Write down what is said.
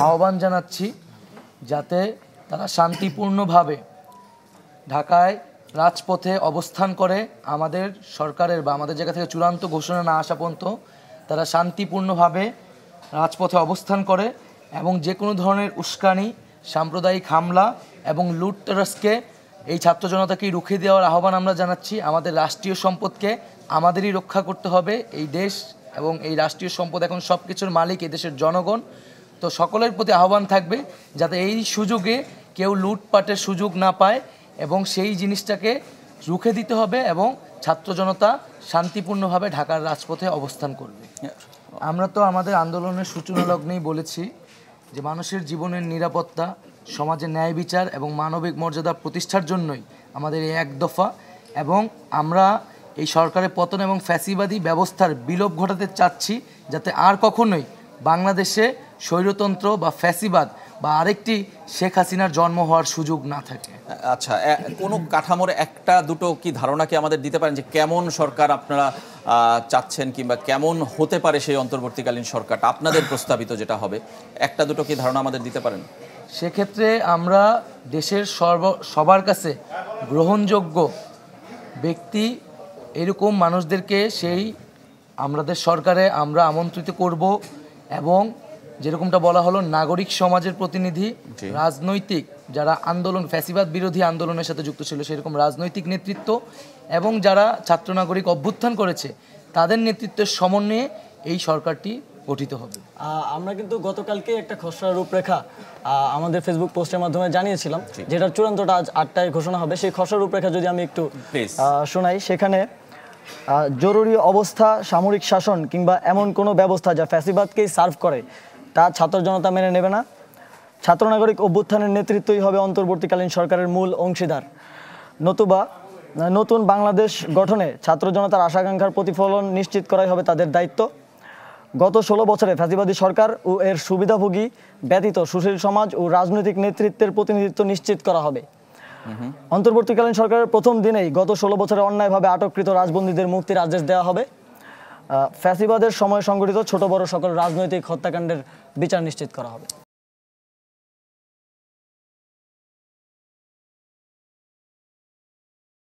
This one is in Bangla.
আহ্বান জানাচ্ছি যাতে তারা শান্তিপূর্ণভাবে ঢাকায় রাজপথে অবস্থান করে আমাদের সরকারের বা আমাদের জায়গা থেকে চূড়ান্ত ঘোষণা না আসা পর্যন্ত তারা শান্তিপূর্ণভাবে রাজপথে অবস্থান করে এবং যে কোনো ধরনের উস্কানি, সাম্প্রদায়িক হামলা এবং লুটতরাজকে এই ছাত্র জনতাকেই রুখে দেওয়ার আহ্বান আমরা জানাচ্ছি। আমাদের রাষ্ট্রীয় সম্পদকে আমাদেরই রক্ষা করতে হবে। এই দেশ এবং এই রাষ্ট্রীয় সম্পদ এখন সব কিছুর মালিক এই দেশের জনগণ। তো সকলের প্রতি আহ্বান থাকবে যাতে এই সুযোগে কেউ লুটপাটের সুযোগ না পায় এবং সেই জিনিসটাকে রুখে দিতে হবে এবং ছাত্র জনতা শান্তিপূর্ণভাবে ঢাকার রাজপথে অবস্থান করবে। আমরা তো আমাদের আন্দোলনের সূচনা লগ্নেই বলেছি যে মানুষের জীবনের নিরাপত্তা, সমাজে ন্যায় বিচার এবং মানবিক মর্যাদা প্রতিষ্ঠার জন্যই আমাদের এই এক দফা, এবং আমরা এই সরকারের পতন এবং ফ্যাসিবাদী ব্যবস্থার বিলোপ ঘটাতে চাচ্ছি যাতে আর কখনোই বাংলাদেশে স্বৈরতন্ত্র বা ফ্যাসিবাদ বা আরেকটি শেখ হাসিনার জন্ম হওয়ার সুযোগ না থাকে। আচ্ছা, কোনো কাঠামোর একটা দুটো কি ধারণা কি আমাদের দিতে পারেন যে কেমন সরকার আপনারা চাচ্ছেন কিংবা কেমন হতে পারে সেই অন্তর্বর্তীকালীন সরকারটা আপনাদের প্রস্তাবিত যেটা হবে, একটা দুটো কি ধারণা আমাদের দিতে পারেন? সেক্ষেত্রে আমরা দেশের সবার কাছে গ্রহণযোগ্য ব্যক্তি এরকম মানুষদেরকে সেই আমাদের সরকারে আমরা আমন্ত্রিত করব এবং যেরকমটা বলা হলো নাগরিক সমাজের প্রতিনিধি, রাজনৈতিক যারা আন্দোলন ফ্যাসিবাদ বিরোধী আন্দোলনের সাথে যুক্ত ছিল সেরকম রাজনৈতিক নেতৃত্ব এবং যারা ছাত্র নাগরিক অভ্যুত্থান করেছে তাদের নেতৃত্বের সমন্বয়ে এই সরকারটি গঠিত হবে। আমরা কিন্তু গতকালকে একটা খসড়া রূপরেখা আমাদের ফেসবুক পোস্টের মাধ্যমে জানিয়েছিলাম, যেটার চূড়ান্তটা আজ 8টায় ঘোষণা হবে। সেই খসড়া রূপরেখা যদি আমি একটু শোনাই, সেখানে জরুরি অবস্থা, সামরিক শাসন কিংবা এমন কোনো ব্যবস্থা যা ফ্যাসিবাদকেই সার্ভ করে তা ছাত্র জনতা মেনে নেবে না। ছাত্র নাগরিক অভ্যুত্থানের নেতৃত্বই হবে অন্তর্বর্তীকালীন সরকারের মূল অংশীদার। নতুবা নতুন বাংলাদেশ গঠনে ছাত্র জনতার আশাকাঙ্ক্ষার প্রতিফলন নিশ্চিত করাই হবে তাদের দায়িত্ব। গত 16 বছরে ফ্যাসিবাদী সরকার ও এর সুবিধাভোগী ব্যতীত সুশীল সমাজ ও রাজনৈতিক নেতৃত্বের প্রতিনিধিত্ব নিশ্চিত করা হবে। অন্তর্বর্তীকালীন সরকারের প্রথম দিনেই গত 16 বছরে অন্যায়ভাবে আটককৃত রাজবন্দীদের মুক্তির আদেশ দেওয়া হবে। ফ্যাসিবাদের সময় সংগঠিত ছোট বড় সকল রাজনৈতিক হত্যাকাণ্ডের বিচার নিশ্চিত করা হবে।